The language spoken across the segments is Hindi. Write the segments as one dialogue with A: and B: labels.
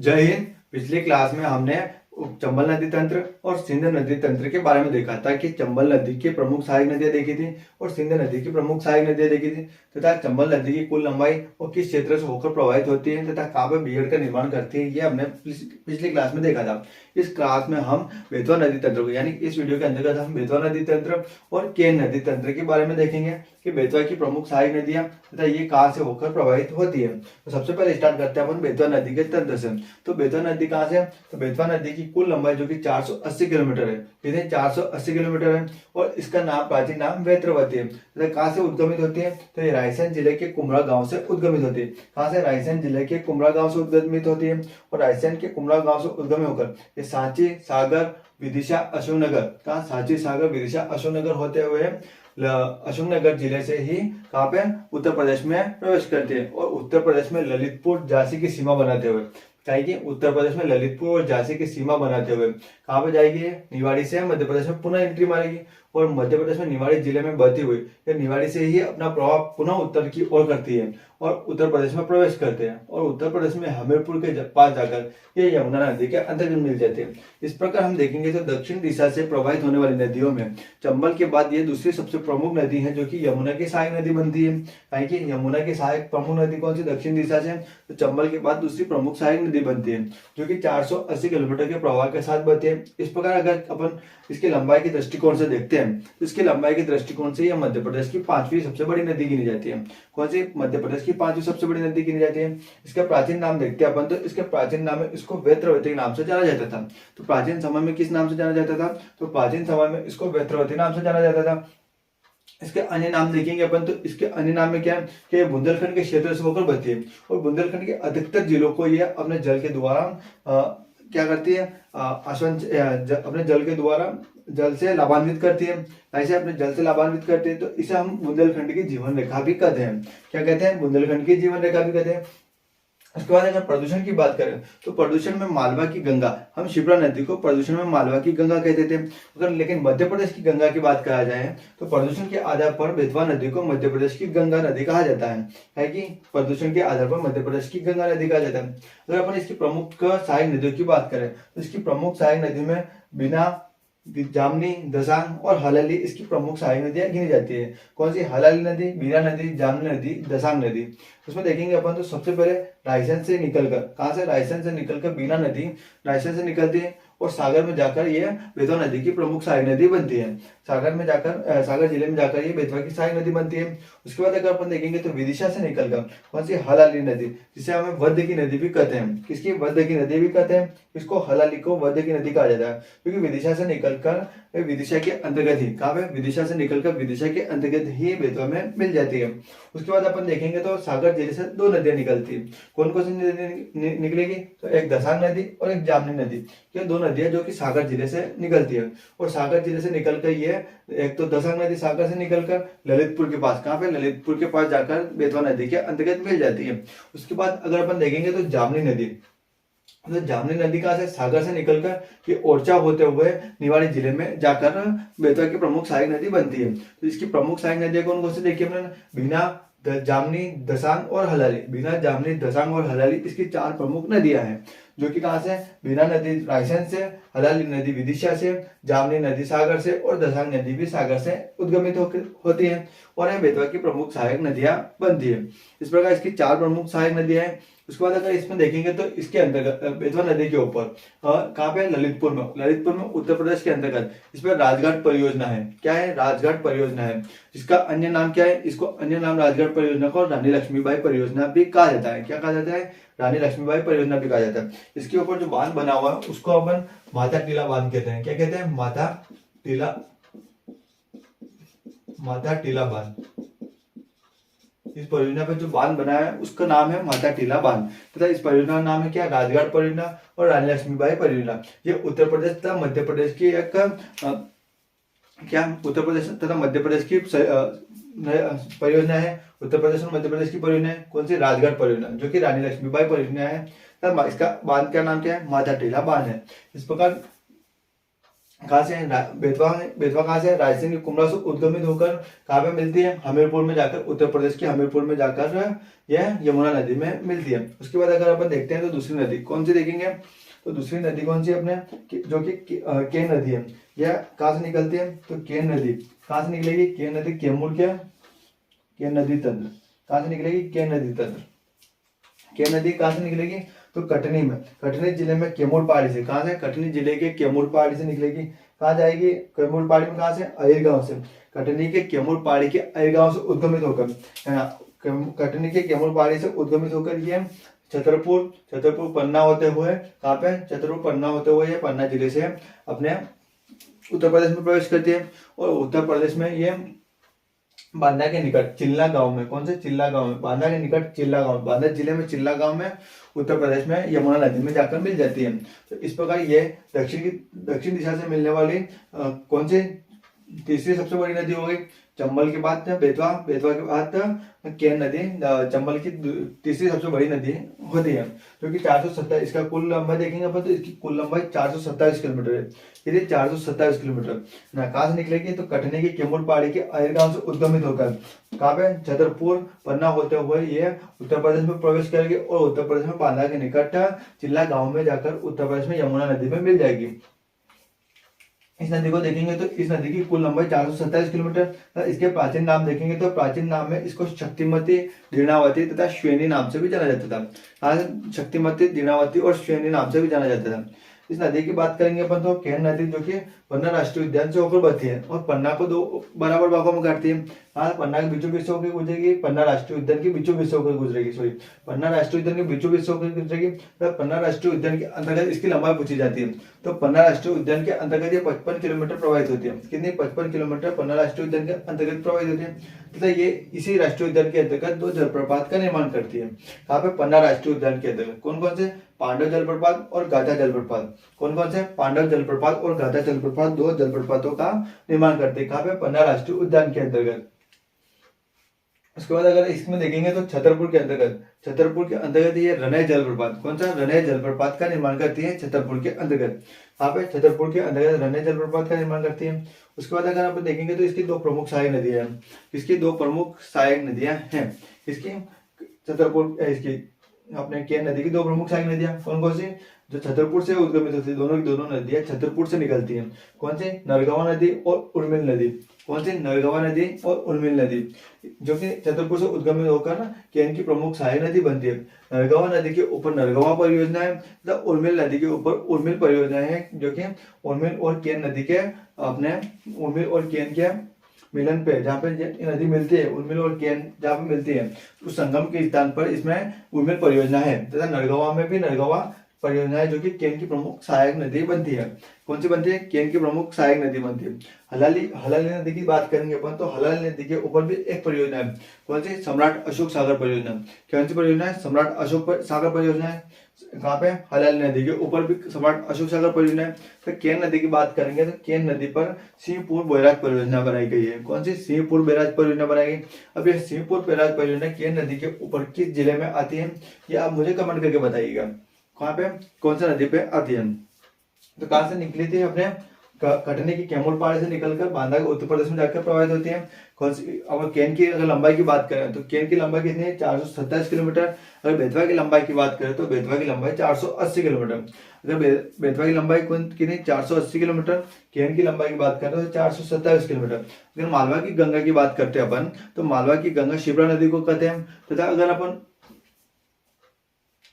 A: जय हिंद। पिछली क्लास में हमने चंबल नदी तंत्र और सिंध नदी तंत्र के बारे में देखा था कि चंबल नदी की प्रमुख सहायक नदियां देखी थी और सिंध नदी की प्रमुख सहायक नदियां देखी थी तथा चंबल नदी की कुल लंबाई और किस क्षेत्र से होकर प्रवाहित होती है तथा कहाँ पर बीहड़ का निर्माण करती है, ये हमने पिछली क्लास में देखा था। इस क्लास में हम बेतवा नदी तंत्र को यानी इस वीडियो के अंतर्गत हम बेतवा नदी तंत्र और केन नदी तंत्र के बारे में देखेंगे कि बेतवा की प्रमुख सहायक नदियां तथा ये कहाँ से होकर प्रवाहित होती है। तो सबसे पहले स्टार्ट करते हैं अपन बेतवा नदी के तंत्र से। तो बेतवा नदी कहाँ से है? तो बेतवा नदी की कुल लंबाई जो कि 480 किलोमीटर है, कितने 480 किलोमीटर है और इसका नाम प्राचीन नाम वेत्रवती है। तो कहाँ से उद्गमित होती है? तो ये रायसेन जिले के कुमरा गांव से उद्गमित होती है। कहाँ से? रायसेन जिले के कुमरा गांव से उद्गमित होती है और रायसेन के कुमरा गांव से उद्गम होकर ये सांची, सागर, विदिशा, अशोकनगर, कहाँ सांची, सागर, विदिशा, अशोकनगर होते हुए अशोकनगर जिले से ही कहाँ पे उत्तर प्रदेश में प्रवेश करती है और उत्तर प्रदेश में ललितपुर झांसी की सीमा बनाते हुए कहेगी उत्तर प्रदेश में ललितपुर और झांसी की सीमा बनाते हुए कहाँ पे जाएगी? निवाड़ी से मध्य प्रदेश में पुनः एंट्री मारेगी और मध्य प्रदेश में निवाड़ी जिले में बहती हुई ये निवाड़ी से ही अपना प्रभाव पुनः उत्तर की ओर करती है और उत्तर प्रदेश में प्रवेश करते हैं और उत्तर प्रदेश में हमीरपुर के पास जाकर ये यमुना नदी के अंतर्गत मिल जाते हैं। इस प्रकार हम देखेंगे तो दक्षिण दिशा से प्रवाहित होने वाली नदियों में चंबल के बाद ये दूसरी सबसे प्रमुख नदी है जो कि यमुना की सहायक नदी बनती है। कहीं कि यमुना की सहायक प्रमुख नदी कौन सी? दक्षिण दिशा से। तो चंबल के बाद दूसरी प्रमुख सहायक नदी बनती है जो कि 480 किलोमीटर के प्रवाह के साथ बहती है। इस प्रकार अगर अपन इसके लंबाई के दृष्टिकोण से देखते हैं तो इसके लंबाई के दृष्टिकोण से यह मध्य प्रदेश की 5वीं सबसे बड़ी नदी गिनी जाती है। कौन सी? मध्य प्रदेश की 5वीं सबसे बड़ी नदी गिनी जाती है। इसका प्राचीन नाम देखते हैं अपन तो इसके प्राचीन नाम में इसको वेत्रवती के नाम से जाना जाता था। तो प्राचीन समय में किस नाम से जाना जाता था? तो प्राचीन समय में इसको वेत्रवती नाम से जाना जाता था। इसके अन्य नाम देखेंगे अपन तो इसके अन्य नाम में क्या है कि बुंदेलखंड के क्षेत्र से होकर बहती है और बुंदेलखंड के अधिकतर जिलों को यह अपने जल के द्वारा क्या करती है? अपने जल के द्वारा जल से लाभान्वित करती है। ऐसे अपने जल से लाभान्वित करती है तो इसे हम बुंदेलखंड की जीवन रेखा भी कहते हैं। क्या कहते हैं? बुंदेलखंड की जीवन रेखा भी कहते हैं। उसके बाद अगर प्रदूषण की बात करें तो प्रदूषण में मालवा की गंगा, हम शिप्रा नदी को प्रदूषण में मालवा की गंगा कहते थे। अगर लेकिन मध्य प्रदेश की गंगा की बात कहा जाए तो प्रदूषण के आधार पर बेतवा नदी को मध्य प्रदेश की गंगा नदी कहा जाता है कि प्रदूषण के आधार पर मध्य प्रदेश की गंगा नदी कहा जाता है। अगर अपन इसकी प्रमुख सहायक नदियों की बात करें तो इसकी प्रमुख सहायक नदी में बिना, जामनी, दसांग और हलाली इसकी प्रमुख सहायक नदियां गिनी जाती है। कौन सी? हलाली नदी, बीना नदी, जामनी नदी, दसांग नदी। उसमें देखेंगे अपन तो सबसे पहले रायसेन से निकलकर, कहाँ से? रायसेन से निकलकर बीना नदी रायसेन से निकलती है और सागर में जाकर ये बेतवा नदी की प्रमुख सहायक नदी बनती है। सागर में जाकर सागर जिले में जाकर ये बेतवा की सहायक नदी बनती है। उसके बाद अगर अपन देखेंगे तो विदिशा से निकलकर कौन सी? हलाली नदी, जिसे हमें वध्य की नदी भी कहते हैं। किसकी? वध्य की नदी भी कहते हैं। इसको हलाली को वध्य की नदी कहा जाता है क्योंकि विदिशा से निकलकर विदिशा के अंतर्गत ही, कहाँ पे? विदिशा से निकलकर विदिशा के अंतर्गत ही बेतवा में मिल जाती है। उसके बाद अपन देखेंगे तो सागर जिले से दो नदियां निकलती है। कौन कौन सी नदी निकलेगी? तो एक दसांग नदी और एक जामनी नदी, ये दो नदियां जो कि सागर जिले से निकलती है। और सागर जिले से निकलकर ये एक तो दसांग नदी सागर से निकलकर ललितपुर के पास, कहाँ पे? ललितपुर के पास जाकर बेतवा नदी के अंतर्गत मिल जाती है। उसके बाद अगर अपन देखेंगे तो जामनी नदी, तो जामनी नदी कहाँ से? सागर से निकलकर ये ओरछा होते हुए निवाड़ी जिले में जाकर बेतवा की प्रमुख सहायक नदी बनती है। तो इसकी प्रमुख सहायक नदियां कौन कौन सी देखी हमने? बिना, जामनी, दसांग और हलाली। बिना, जामनी, दसांग और हलाली इसकी 4 प्रमुख नदियां हैं जो कि कहाँ से? बिना नदी रायसेन से, हलाली नदी विदिशा से, जामनी नदी सागर से और दसांग नदी भी सागर से उद्गमित होती है और यह बेतवा की प्रमुख सहायक नदियां बनती है। इस प्रकार इसकी 4 प्रमुख सहायक नदियां हैं। उसके बाद अगर इसमें देखेंगे तो इसके अंतर्गत बेतवा नदी के ऊपर कहाँ पे? ललितपुर में, ललितपुर में उत्तर प्रदेश के अंतर्गत इस पर राजघाट परियोजना है। क्या है? राजघाट परियोजना है। इसका अन्य नाम क्या है? इसको अन्य नाम राजघाट परियोजना को रानी लक्ष्मीबाई परियोजना भी कहा जाता है। क्या कहा जाता है? रानी लक्ष्मीबाई परियोजना भी कहा जाता है। इसके ऊपर जो बांध बना हुआ है उसको अपन माता टीला बांध कहते हैं। क्या कहते हैं? माता टीला बांध। इस परियोजना पर जो बांध बना है उसका नाम है माता टीला बांध तथा इस परियोजना का नाम है क्या? राजघाट परियोजना और रानी लक्ष्मीबाई परियोजना। ये उत्तर प्रदेश तथा मध्य प्रदेश की एक उत्तर प्रदेश तथा मध्य प्रदेश की परियोजना है। उत्तर प्रदेश और मध्य प्रदेश की परियोजना है कौन सी? राजघाट परियोजना, जो कि रानी लक्ष्मीबाई परियोजना है। इसका बांध का नाम क्या है? माता टीला बांध है। इस प्रकार कहाँ से बेतवा बेतवा कहाँ से रायसेन के कुमरा से उद्गमित होकर कहाँ पे मिलती है, हमीरपुर में जाकर, उत्तर प्रदेश के हमीरपुर में जाकर यह यमुना नदी में मिलती है। उसके बाद अगर अपन देखते हैं तो दूसरी नदी कौन सी देखेंगे, तो दूसरी नदी कौन सी अपने जो कि केन नदी है, यह कहाँ से निकलती है, तो केन नदी कहाँ से निकलेगी, केन नदी कैमूर के केन नदी तंत्र कहाँ से निकलेगी, केन नदी तंत्र। केन नदी कहाँ से निकलेगी, तो कटनी में, कटनी जिले में कैमूर पहाड़ी से, कहाँ से, कटनी जिले के कैमूर पहाड़ी से निकलेगी। कहाँ जाएगी, कैमूर पहाड़ी में, कहाँ से, अहिर गांव से, कटनी के कैमूर पहाड़ी के अहिर गांव से उद्गमित होकर, कटनी के कैमूर पहाड़ी से उद्गमित होकर ये छतरपुर पन्ना होते हुए, कहाँ पे, छतरपुर पन्ना होते हुए ये पन्ना जिले से अपने उत्तर प्रदेश में प्रवेश करती है। और उत्तर प्रदेश में ये बांदा के निकट चिल्ला गांव में, कौन से, चिल्ला गांव में, बांदा के निकट चिल्ला गांव, बांदा जिले में चिल्ला गांव में उत्तर प्रदेश में यमुना नदी में जाकर मिल जाती है। तो इस प्रकार ये दक्षिण दिशा से मिलने वाली कौन सी तीसरी सबसे बड़ी नदी हो गई। चंबल के बाद बेतवा, बेतवा के बाद केन नदी चंबल की तीसरी सबसे बड़ी नदी होती है, जो कि 427, इसका कुल लंबाई देखेंगे अपन तो इसकी कुल लंबाई 427 किलोमीटर है। ये 427 किलोमीटर ना कहाँ से निकलेगी, तो कटनी के कैमूर पहाड़ी के अहिर गांव से उद्गमित होकर कहाँ पे, छतरपुर पन्ना होते हुए ये उत्तर प्रदेश में प्रवेश करेगी और उत्तर प्रदेश में बांदा के निकट चिल्ला गांव में जाकर उत्तर प्रदेश में यमुना नदी में मिल जाएगी। इस नदी को देखेंगे तो इस नदी की कुल लंबाई 427 किलोमीटर। इसके प्राचीन नाम देखेंगे तो प्राचीन नाम में इसको शक्तिमती, दीर्णावती तथा श्वेनी नाम से भी जाना जाता था। शक्तिमती, दीर्णावती और श्वेनी नाम से भी जाना जाता था। इस नदी की बात करेंगे अपन तो केन नदी जो कि पन्ना राष्ट्रीय उद्यान से होकर बहती है और पन्ना को दो बराबर भागों में काटती है। पन्ना के बीचों बीच होकर गुजरेगी, पन्ना राष्ट्रीय उद्यान के बीचों बीच होकर गुजरेगी, सॉरी, पन्ना राष्ट्रीय उद्यान के बीचों बीच होकर गुजरेगी। तो पन्ना राष्ट्रीय उद्यान के अंतर्गत इसकी लंबाई पूछी जाती है। तो पन्ना राष्ट्रीय उद्यान के अंतर्गत ये 55 किलोमीटर प्रवाहित होती है। कितनी, 55 किलोमीटर पन्ना राष्ट्रीय उद्यान के अंतर्गत प्रवाहित होती है तथा ये इसी राष्ट्रीय उद्यान के अंतर्गत दो जलप्रपात का निर्माण करती है। यहाँ पे पन्ना राष्ट्रीय उद्यान के अंतर्गत कौन कौन से, पांडव जलप्रपात और गाधा जलप्रपात, कौन कौन से, पांडव जलप्रपात और गाधा जलप्रपात, दो जलप्रपातों का निर्माण करते हैं। कहाँ पे, पन्ना राष्ट्रीय उद्यान के अंतर्गत। उसके बाद अगर इसमें देखेंगे तो छतरपुर के अंतर्गत ये रनय जलप्रपात, कौन सा, रनय जलप्रपात का निर्माण करती है छतरपुर के अंतर्गत। यहाँ पे छतरपुर के अंतर्गत रनय जलप्रपात का निर्माण करती है। उसके बाद अगर आप देखेंगे तो इसकी दो प्रमुख सहायक नदियां हैं, इसकी दो प्रमुख सहायक नदियां हैं, इसकी छतरपुर, इसकी अपने केन नदी की दो प्रमुख सहायक नदियां कौन कौन सी, जो छतरपुर से उद्गमित होती है, दोनों की दोनों नदियां छतरपुर से निकलती हैं। कौन सी, नरगवा नदी और उर्मिल नदी, कौन सी, नरगवा नदी और उर्मिल नदी, जो कि छतरपुर से उद्गमित होकर ना केन की प्रमुख सहायक नदी बनती है। नरगवा नदी के ऊपर नरगवा परियोजना है तथा उर्मिल नदी के ऊपर उर्मिल परियोजना है, जो कि उर्मिल और केन नदी के अपने उर्मिल और केन के मिलन पे, जहाँ पे नदी मिलती है, उर्मिल और केन जहाँ पे मिलती है, उस संगम के स्थान पर इसमें उर्मिल परियोजना है तथा नरगवा में भी नरगवा परियोजना है, जो कि केन की प्रमुख सहायक नदी बनती है। कौन सी बनती है, केन की प्रमुख सहायक नदी बनती है। हलाली नदी की बात करेंगे अपन तो हलाली नदी के ऊपर भी एक परियोजना है, कौन सी, सम्राट अशोक सागर परियोजना। कौन सी परियोजना है, सम्राट अशोक सागर परियोजना है। कहाँ पे, हलाली नदी के ऊपर भी सम्राट अशोक सागर परियोजना है। तो केन नदी की बात करेंगे तो केन नदी पर सिंहपुर बैराज परियोजना बनाई गई है। कौन सी, सिंहपुर बैराज परियोजना बनाई गई। अब ये सिंहपुर बैराज परियोजना केन नदी के ऊपर किस जिले में आती है, ये आप मुझे कमेंट करके बताइएगा, कहाँ पे, कौन सा नदी पे आती है। तो कहाँ से निकली थी, अपने कटनी की कैमूर पहाड़ी से निकलकर बांदा के उत्तर प्रदेश में जाकर प्रवाहित होती है। कौन सी, अगर केन की अगर लंबाई की बात करें तो केन की लंबाई कितनी है, 427 किलोमीटर। अगर बेतवा की लंबाई की बात करें तो बेतवा की लंबाई 480 किलोमीटर। अगर बेतवा की लंबाई कितनी, 480 किलोमीटर। केन की लंबाई की बात करें तो 427 किलोमीटर। अगर मालवा की गंगा की बात करते हैं अपन तो मालवा की गंगा शिप्रा नदी को कहते हैं तथा अगर अपन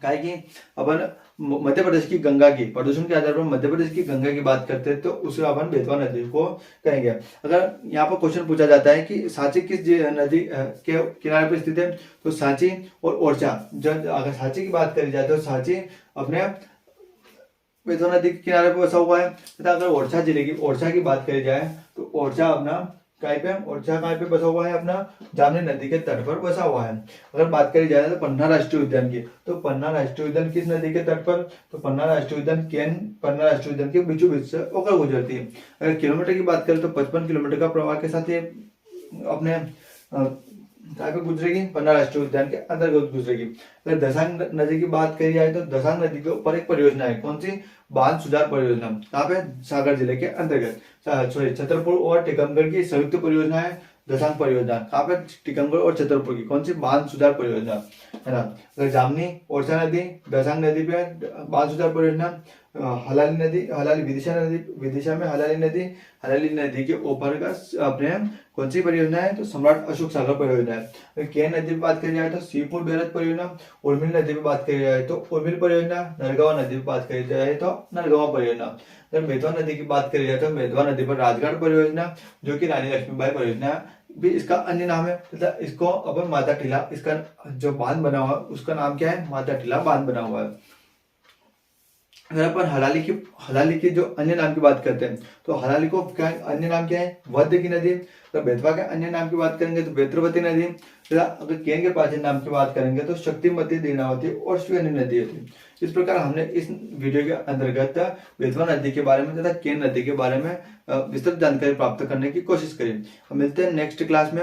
A: काहे की अपन मध्य प्रदेश की गंगा की प्रदूषण के आधार पर मध्य प्रदेश की गंगा की बात करते हैं तो उसे अपन बेतवा नदी को कहेंगे। अगर यहाँ पर क्वेश्चन पूछा जाता है कि सांची किस नदी के किनारे पर स्थित है तो सांची और ओरछा, जब अगर सांची की बात करी जाए तो सांची अपने बेतवा नदी के किनारे पर बसा हुआ है तथा अगर ओरछा जिले की ओरछा की बात करी जाए तो ओरछा अपना ओरछा कहाँ पे बसा हुआ है, अपना जामनी नदी के तट पर बसा हुआ है। अगर बात करी जाए तो पन्ना राष्ट्रीय उद्यान की, तो पन्ना राष्ट्रीय उद्यान किस नदी के तट पर, तो पन्ना राष्ट्रीय उद्यान केन पन्ना राष्ट्रीय उद्यान के बीचों बीच से होकर गुजरती है। अगर किलोमीटर की बात करें तो 55 किलोमीटर का प्रवाह के साथ ये अपने कहाँ पे गुजरेगी, पन्ना राष्ट्रीय उद्यान के अंतर्गत गुजरेगी। अगर दसांग नदी की बात करी जाए तो दसांग नदी के ऊपर एक परियोजना है, कौन सी, बांध सुधार परियोजना। कहाँ पे, सागर जिले के अंतर्गत, सॉरी छतरपुर और टीकमगढ़ की संयुक्त परियोजना है दसांग परियोजना। कहाँ पे, टीकमगढ़ और छतरपुर की, कौन सी, बांध सुधार परियोजना, है ना। अगर जामनी ओरछा नदी दसांग नदी पे बांध सुधार परियोजना। हलाली नदी, हलाली विदिशा नदी, विदिशा में हलाली नदी के ऊपर का अपने कौन सी परियोजना है, तो सम्राट अशोक सागर परियोजना है। केन नदी की बात करी जाए तो सीपुर बैरज परियोजना। उर्मिल नदी की बात करी जाए तो उर्मिल परियोजना। नरगवा नदी की बात करी जाए तो नरगवा परियोजना। अगर बेतवा नदी की बात करी जाए तो बेतवा नदी पर राजगढ़ परियोजना, जो कि रानी लक्ष्मीबाई परियोजना भी इसका अन्य नाम है। मतलब इसको अपन माता टीला, इसका जो बांध बना हुआ है उसका नाम क्या है, माता टीला बांध बना हुआ है। अगर अपन हलाली की जो अन्य नाम की बात करते हैं तो हलाली को क्या अन्य नाम क्या है, वध्य की नदी। तो बेतवा के अन्य नाम की बात करेंगे तो बेत्रवती नदी। अगर केन के प्राचीन नाम की बात करेंगे तो शक्तिमती, दीनावती और श्वेनी नदी होती। इस प्रकार हमने इस वीडियो के अंतर्गत बेतवा नदी के बारे में तथा केन नदी के बारे में विस्तृत जानकारी प्राप्त करने की कोशिश करी। हम मिलते हैं नेक्स्ट क्लास में।